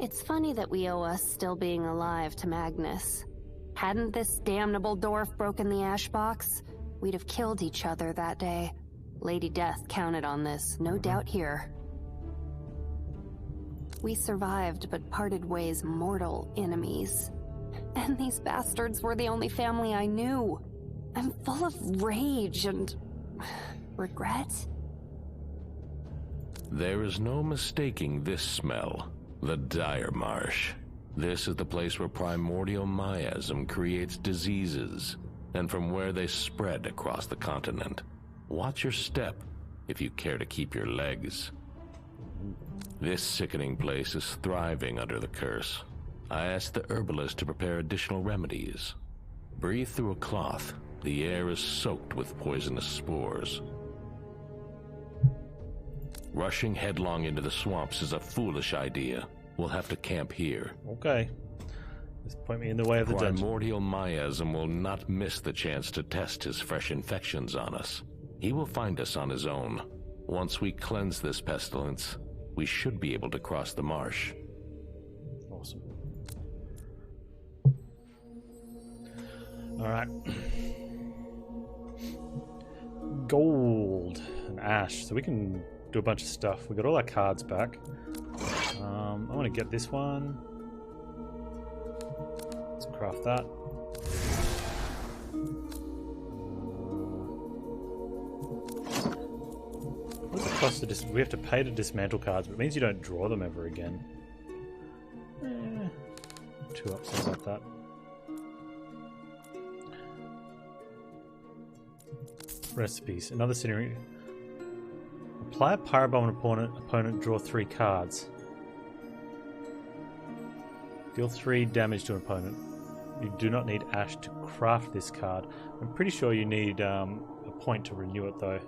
It's funny that we owe us still being alive to Magnus. Hadn't this damnable dwarf broken the ash box, we'd have killed each other that day. Lady Death counted on this, no doubt here. We survived, but parted ways mortal enemies. And these bastards were the only family I knew. I'm full of rage and regret. There is no mistaking this smell. The Dire Marsh. This is the place where primordial miasm creates diseases, and from where they spread across the continent. Watch your step if you care to keep your legs. This sickening place is thriving under the curse. I asked the herbalist to prepare additional remedies. Breathe through a cloth. The air is soaked with poisonous spores. Rushing headlong into the swamps is a foolish idea. We'll have to camp here. Okay. Just point me in the way of the dungeon. Primordial miasm will not miss the chance to test his fresh infections on us. He will find us on his own. Once we cleanse this pestilence, we should be able to cross the marsh. Awesome. Alright. Gold and ash. So we can do a bunch of stuff. We got all our cards back. I want to get this one. Let's craft that. What's the cost of we have to pay to dismantle cards, but it means you don't draw them ever again. 2 up, something like that. Recipes. Another scenario. Apply a Pyro Bomb on opponent, draw 3 cards. Deal 3 damage to an opponent. You do not need ash to craft this card. I'm pretty sure you need a point to renew it though.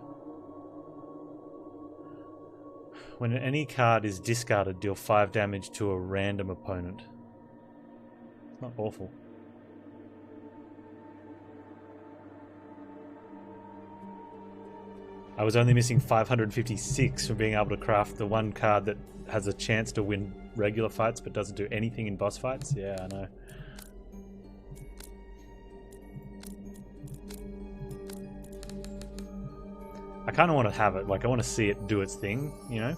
When any card is discarded, deal 5 damage to a random opponent. It's not awful. I was only missing 556 from being able to craft the one card that has a chance to win regular fights but doesn't do anything in boss fights. Yeah, I know. I kind of want to have it. Like, I want to see it do its thing, you know?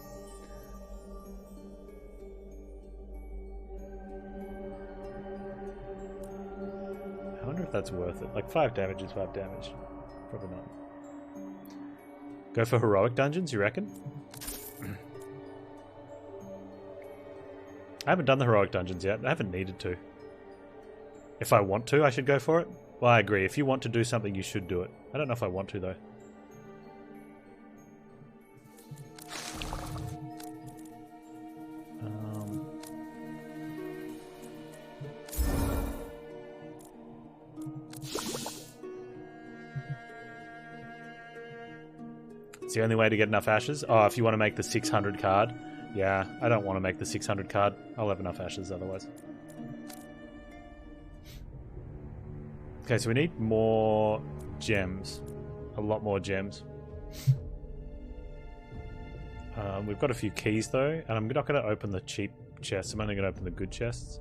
I wonder if that's worth it. Like, 5 damage is 5 damage. Probably not. Go for heroic dungeons, you reckon? I haven't done the heroic dungeons yet. I haven't needed to. If I want to, I should go for it. Well, I agree. If you want to do something, you should do it. I don't know if I want to, though. It's the only way to get enough ashes. Oh, if you want to make the 600 card. Yeah, I don't want to make the 600 card. I'll have enough ashes otherwise. Okay, so we need more gems. A lot more gems. We've got a few keys though, and I'm not going to open the cheap chests. I'm only going to open the good chests.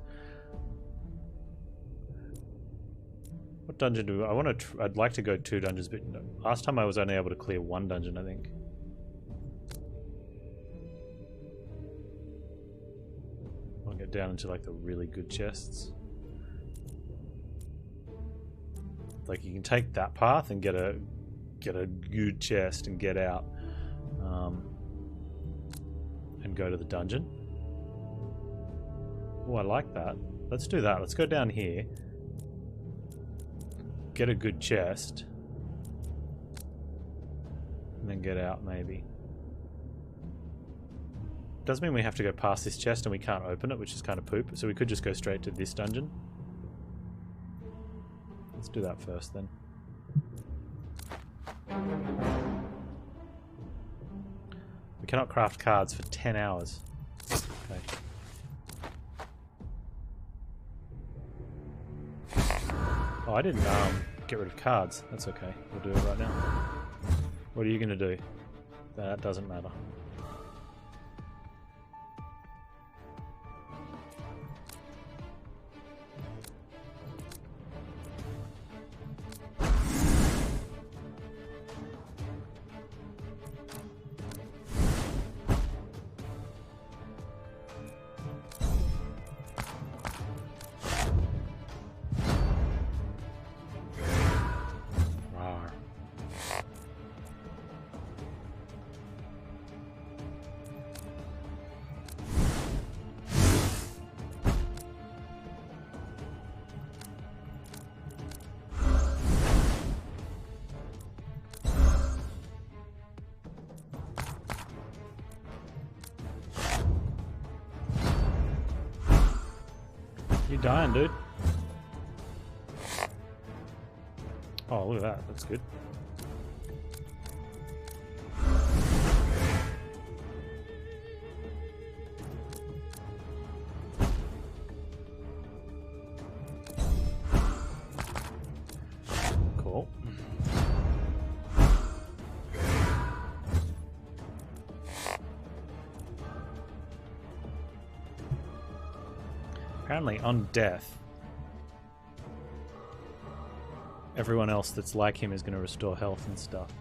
What dungeon do I want to? I'd like to go 2 dungeons, but last time I was only able to clear 1 dungeon, I think. I'll get down into like the really good chests. Like you can take that path and get a good chest and get out, and go to the dungeon. Oh, I like that. Let's do that. Let's go down here. Get a good chest. And then get out, maybe. Does mean we have to go past this chest and we can't open it, which is kind of poop. So we could just go straight to this dungeon. Let's do that first, then. We cannot craft cards for 10 hours. Okay. Oh, I didn't get rid of cards. That's okay. We'll do it right now. What are you going to do? That doesn't matter. You dying, dude? Oh, look at that. That's good. Cool. Apparently, on death, everyone else that's like him is going to restore health and stuff.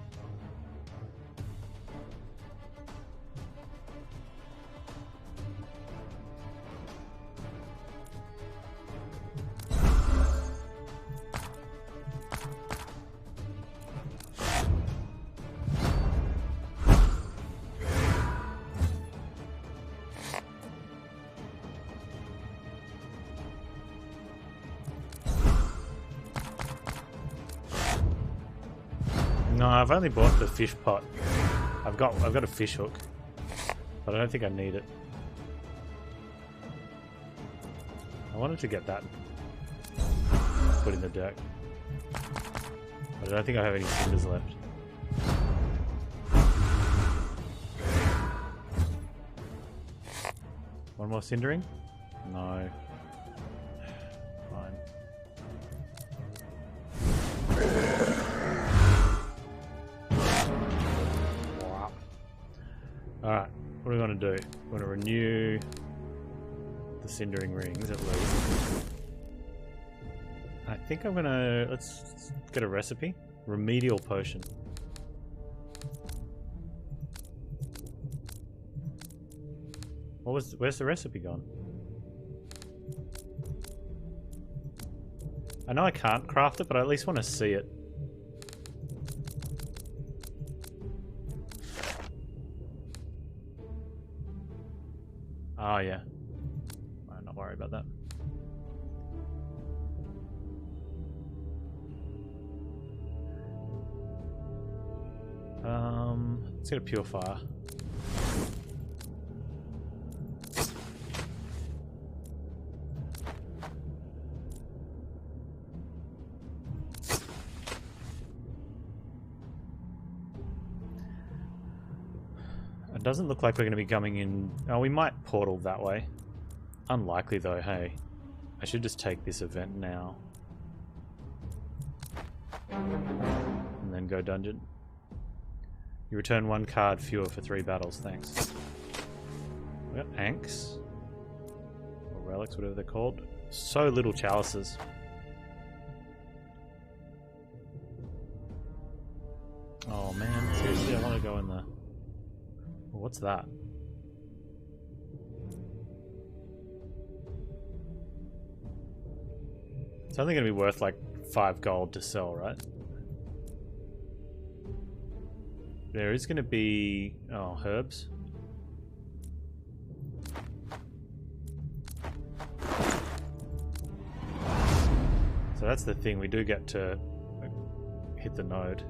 No, I've only bought the fish pot. I've got a fish hook, but I don't think I need it. I wanted to get that put in the deck, but I don't think I have any cinders left. One more cindering? No. Fine. Alright, what are we going to do? We're going to renew the cindering rings at least. I think I'm going to... Let's get a recipe. Remedial potion. Where's the recipe gone? I know I can't craft it, but I at least want to see it. Oh yeah. I'm not worried about that. Let's get a purifier. It doesn't look like we're going to be coming in... Oh, we might portal that way. Unlikely though, hey. I should just take this event now. And then go dungeon. You return 1 card fewer for 3 battles, thanks. We got Anks. Or relics, whatever they're called. So little chalices. Oh man, seriously, I want to go in the... Oh, what's that? It's only going to be worth like 5 gold to sell, right? There is going to be... Oh, herbs. So that's the thing, we do get to hit the node.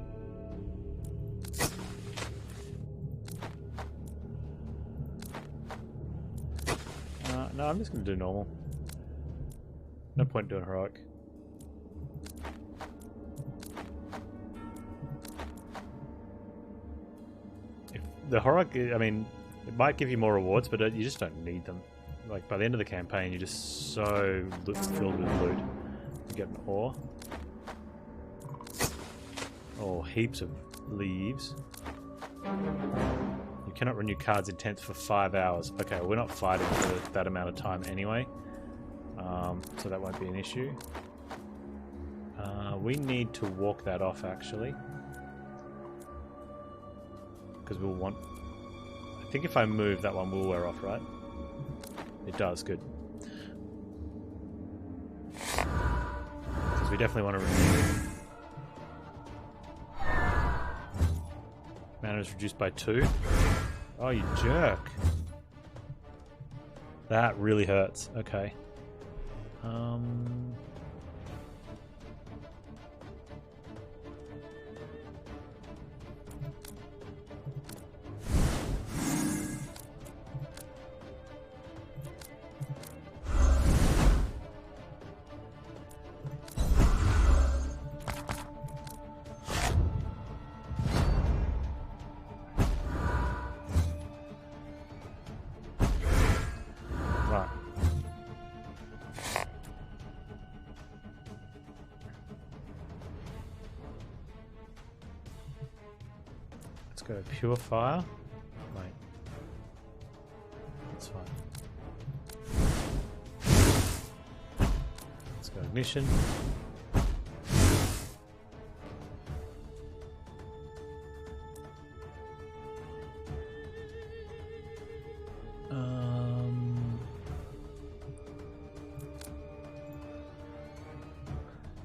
No, I'm just going to do normal. No point doing heroic. If the heroic, I mean, it might give you more rewards, but you just don't need them. Like, by the end of the campaign, you're just so filled with loot. You get an ore. Oh, heaps of leaves. You cannot renew cards in tents for 5 hours. Okay, well, we're not fighting for that amount of time anyway. So that won't be an issue. We need to walk that off, actually. Because we'll want... I think if I move, that one will wear off, right? It does, good. Because we definitely want to renew. Mana is reduced by 2. Oh, you jerk. That really hurts. Okay. go pure fire. Wait. That's fine. Let's go ignition.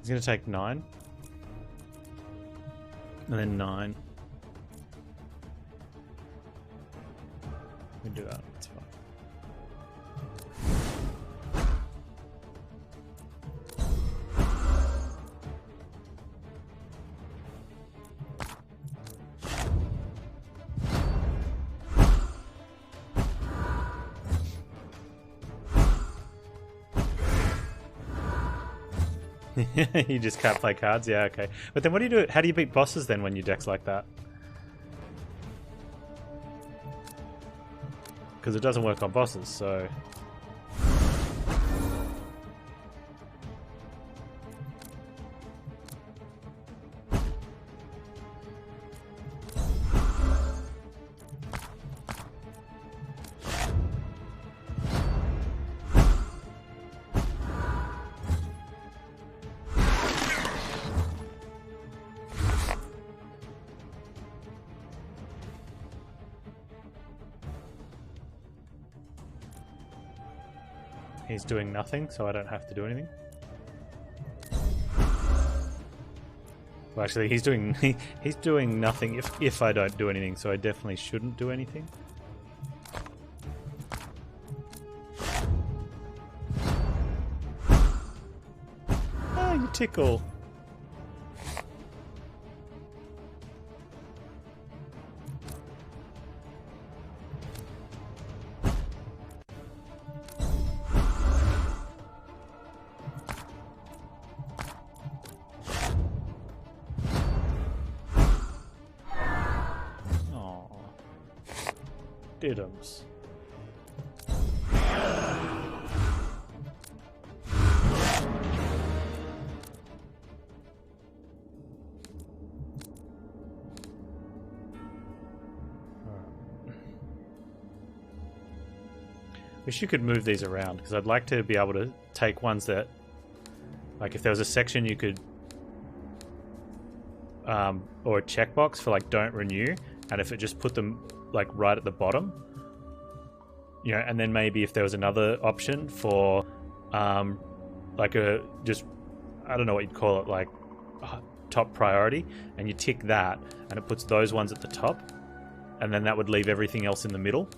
He's going to take 9. And then 9. We can do that. That's fine. You just can't play cards? Yeah, okay. But then what do you do? How do you beat bosses then when you deck's like that? Because it doesn't work on bosses, so... He's doing nothing, so I don't have to do anything. Well, actually, he's doing nothing if I don't do anything, so I definitely shouldn't do anything. Oh, you tickle. Diddums. Wish you could move these around, because I'd like to be able to take ones that, like if there was a section you could or a checkbox for like don't renew, and if it just put them like right at the bottom, you know, and then maybe if there was another option for like a just, I don't know what you'd call it, like top priority, and you tick that and it puts those ones at the top, and then that would leave everything else in the middle.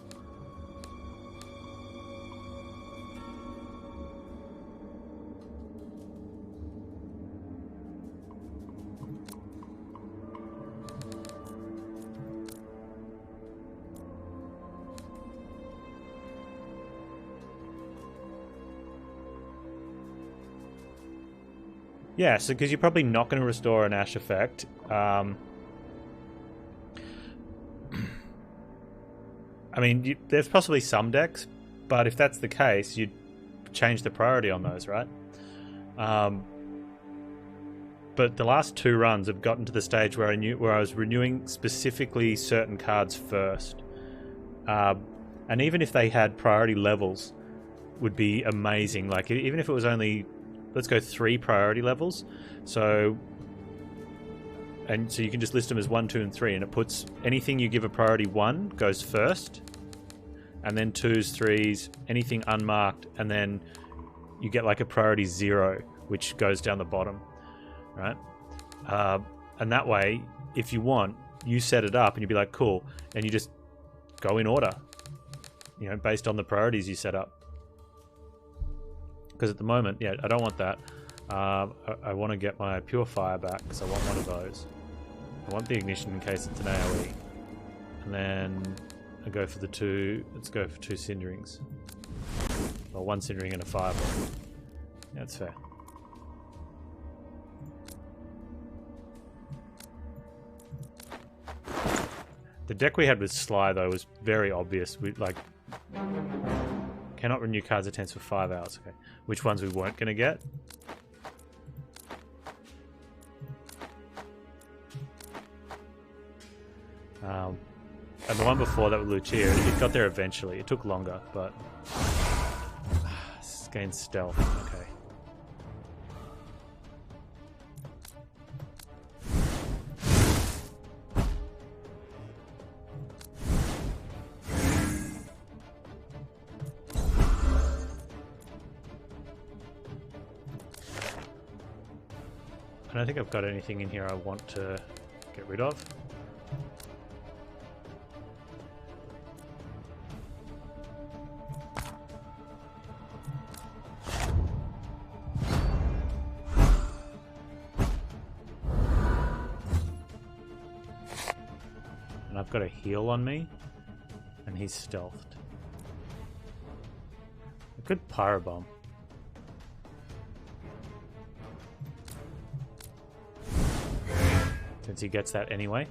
Yeah, so because you're probably not going to restore an Ash effect. I mean, there's possibly some decks, but if that's the case, you'd change the priority on those, right? But the last 2 runs have gotten to the stage where I was renewing specifically certain cards first. And even if they had priority levels, would be amazing. Like, even if it was only... Let's go 3 priority levels. So you can just list them as 1, 2, and 3, and it puts anything you give a priority 1 goes first, and then 2s, 3s, anything unmarked, and then you get like a priority 0, which goes down the bottom, right? And that way, if you want, you set it up, and you'd be like, cool, and you just go in order, you know, based on the priorities you set up. Because at the moment, yeah, I don't want that. I want to get my Pure Fire back, because I want one of those. I want the ignition in case it's an AoE. And then I go for the 2... Let's go for 2 Cinderings. Well, 1 Cindering and a Fireball. Yeah, that's fair. The deck we had with Sly, though, was very obvious. We, like... Cannot renew cards at 10 for 5 hours. Okay. Which ones we weren't going to get? And the one before that with Lucia, it got there eventually. It took longer, but gained stealth. Okay. I don't think I've got anything in here I want to get rid of. And I've got a heal on me, and he's stealthed. A good pyro bomb. Since he gets that anyway.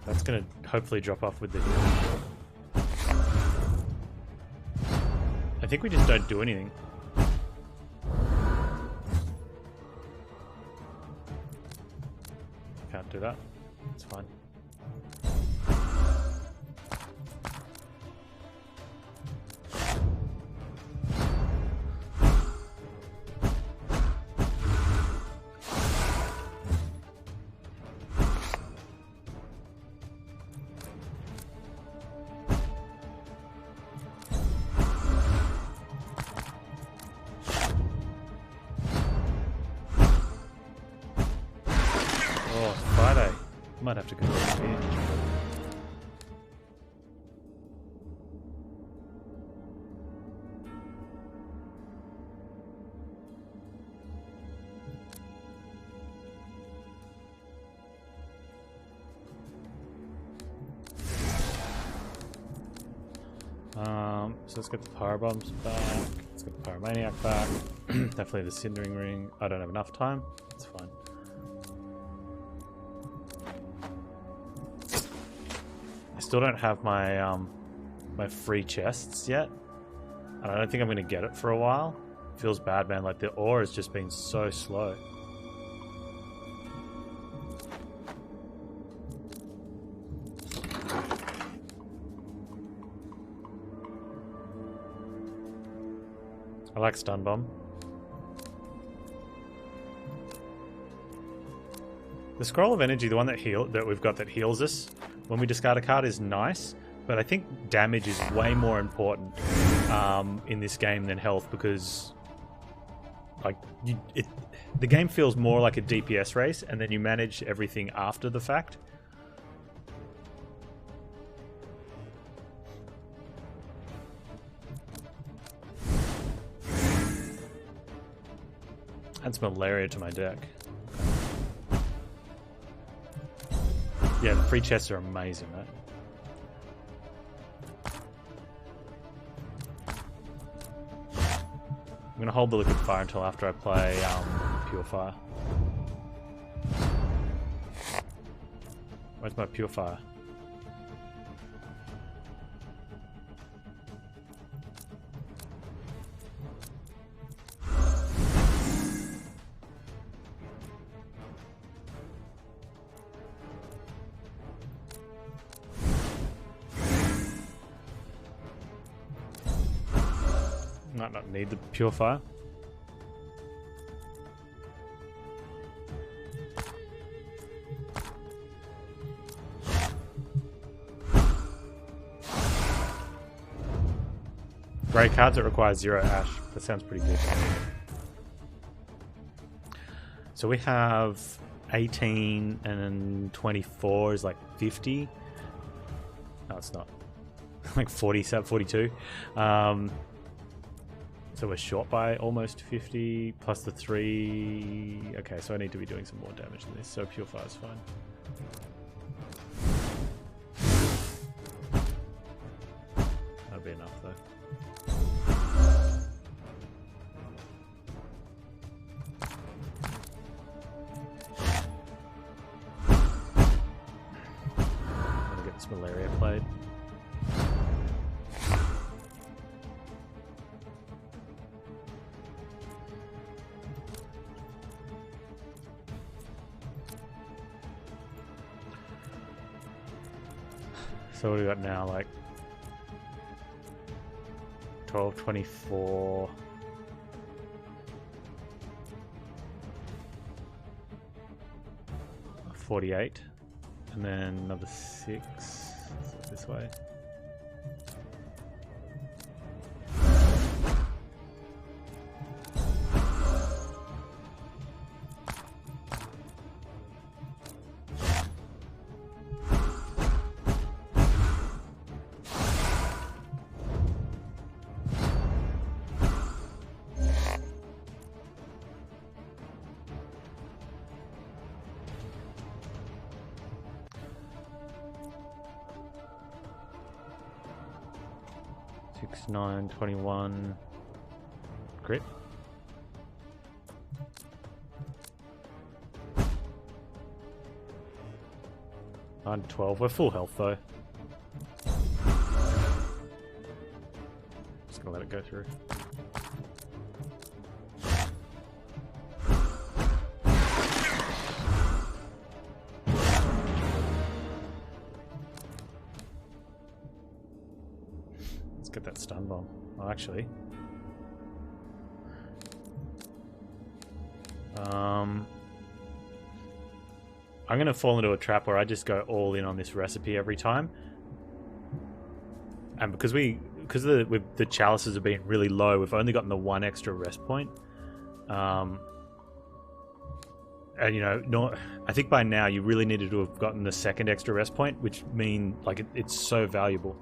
That's gonna hopefully drop off with the heal. I think we just don't do anything. Can't do that. It's fine. Might have to go over here. So let's get the power bombs back. Let's get the pyromaniac back. Definitely the cindering ring. I don't have enough time. It's fine. I still don't have my my free chests yet, and I don't think I'm going to get it for a while. Feels bad, man. Like the ore has just been so slow. I like stun bomb. The scroll of energy, the one that we've got that heals us when we discard a card, is nice, but I think damage is way more important in this game than health, because like the game feels more like a DPS race, and then you manage everything after the fact. Adds malaria to my deck. Yeah, the free chests are amazing, right? I'm gonna hold the liquid fire until after I play pure fire. Where's my pure fire? Might not need the pure fire. Grey cards that require 0 ash. That sounds pretty good. So we have 18 and 24 is like 50. No, it's not. Like 47, 42. So we're short by almost 50, plus the 3... Okay, so I need to be doing some more damage than this, so pure fire is fine. That'll be enough, though. It's malaria plague. So what do we got now? Like 12, 24. 48, and then another 6 this way. Six, 9, 21. Crit. On 12. We're full health though. Just gonna let it go through. Get that stun bomb. Oh, actually, I'm gonna fall into a trap where I just go all in on this recipe every time, and because the chalices have been really low, we've only gotten the 1 extra rest point. And you know, I think by now you really needed to have gotten the 2nd extra rest point, which mean like it's so valuable.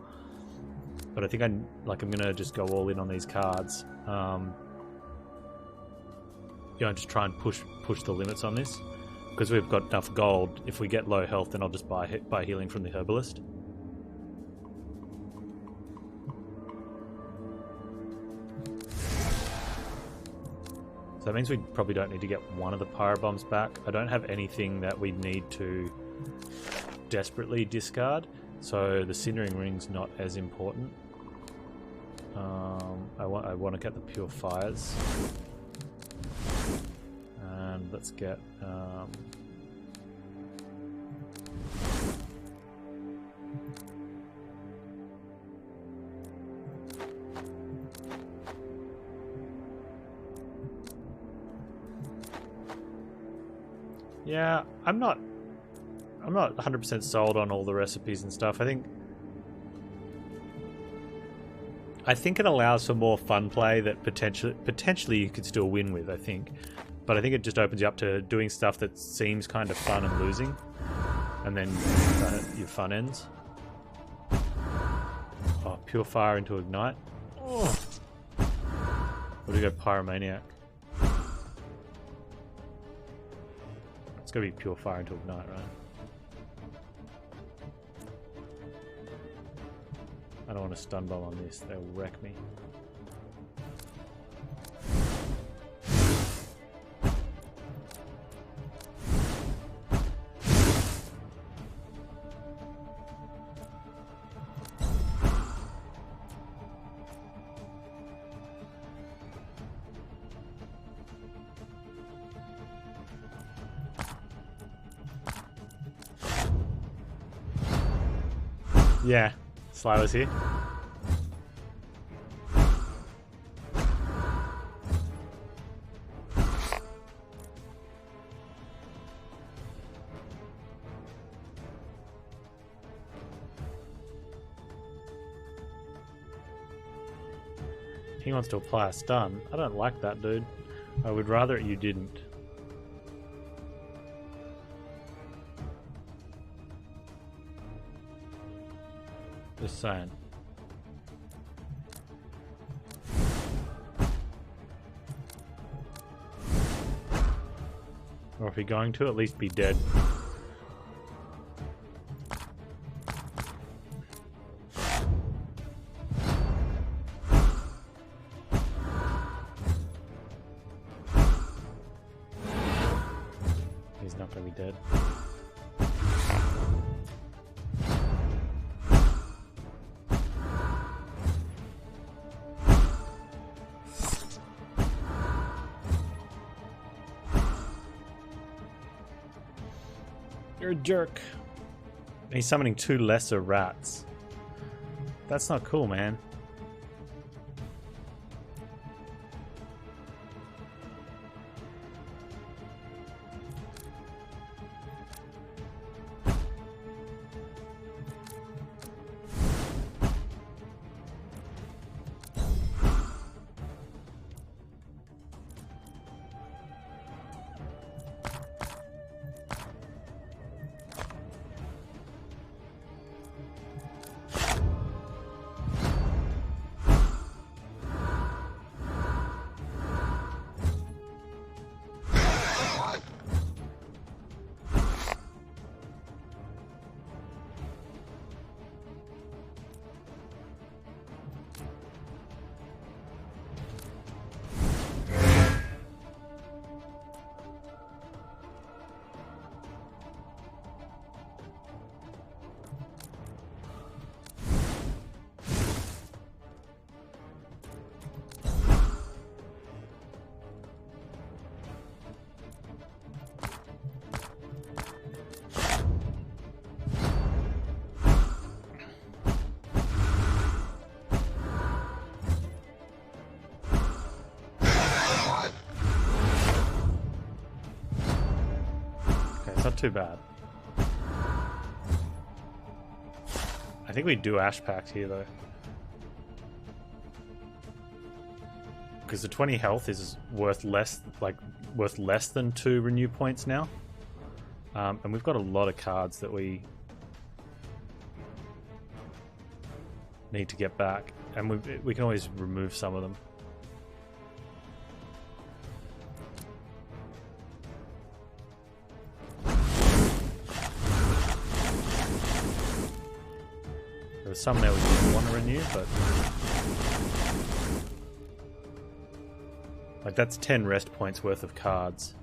But I think I'm gonna just go all in on these cards. Just try and push the limits on this, because we've got enough gold. If we get low health, then I'll just buy healing from the herbalist. So that means we probably don't need to get one of the pyro bombs back. I don't have anything that we need to desperately discard, so the Cindering Ring's not as important. I want to get the Pure Fires, and let's get yeah, I'm not 100% sold on all the recipes and stuff. I think it allows for more fun play that potentially you could still win with, I think. But I think it just opens you up to doing stuff that seems kind of fun and losing. And then your fun ends. Oh, Pure Fire into Ignite. Oh. Or do we go Pyromaniac? It's going to be Pure Fire into Ignite, right? I don't want to stun bomb on this, they'll wreck me. Yeah, Sly was here. He wants to apply a stun. I don't like that, dude. I would rather you didn't. Just saying. Or if you're going to, at least be dead. He's not going to be dead. You're a jerk. And he's summoning 2 lesser rats. That's not cool, man. Not too bad. I think we do Ash Pact here though, because the 20 health is worth less, worth less than 2 renew points now, and we've got a lot of cards that we need to get back, and we can always remove some of them. There's some there we didn't want to renew, but like that's 10 rest points worth of cards.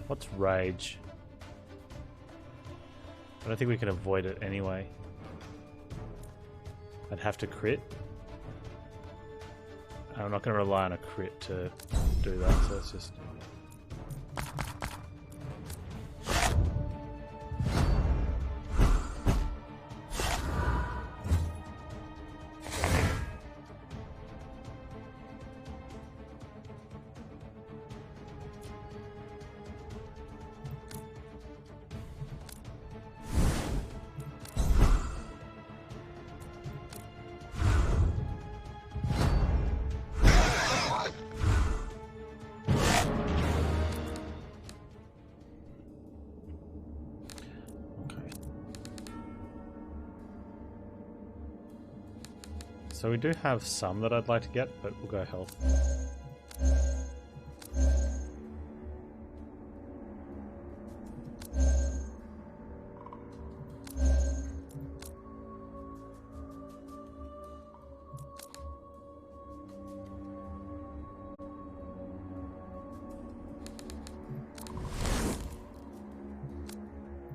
What's Rage? I don't think we can avoid it anyway. I'd have to crit. I'm not going to rely on a crit to do that, so let's just... So we do have some that I'd like to get, but we'll go health.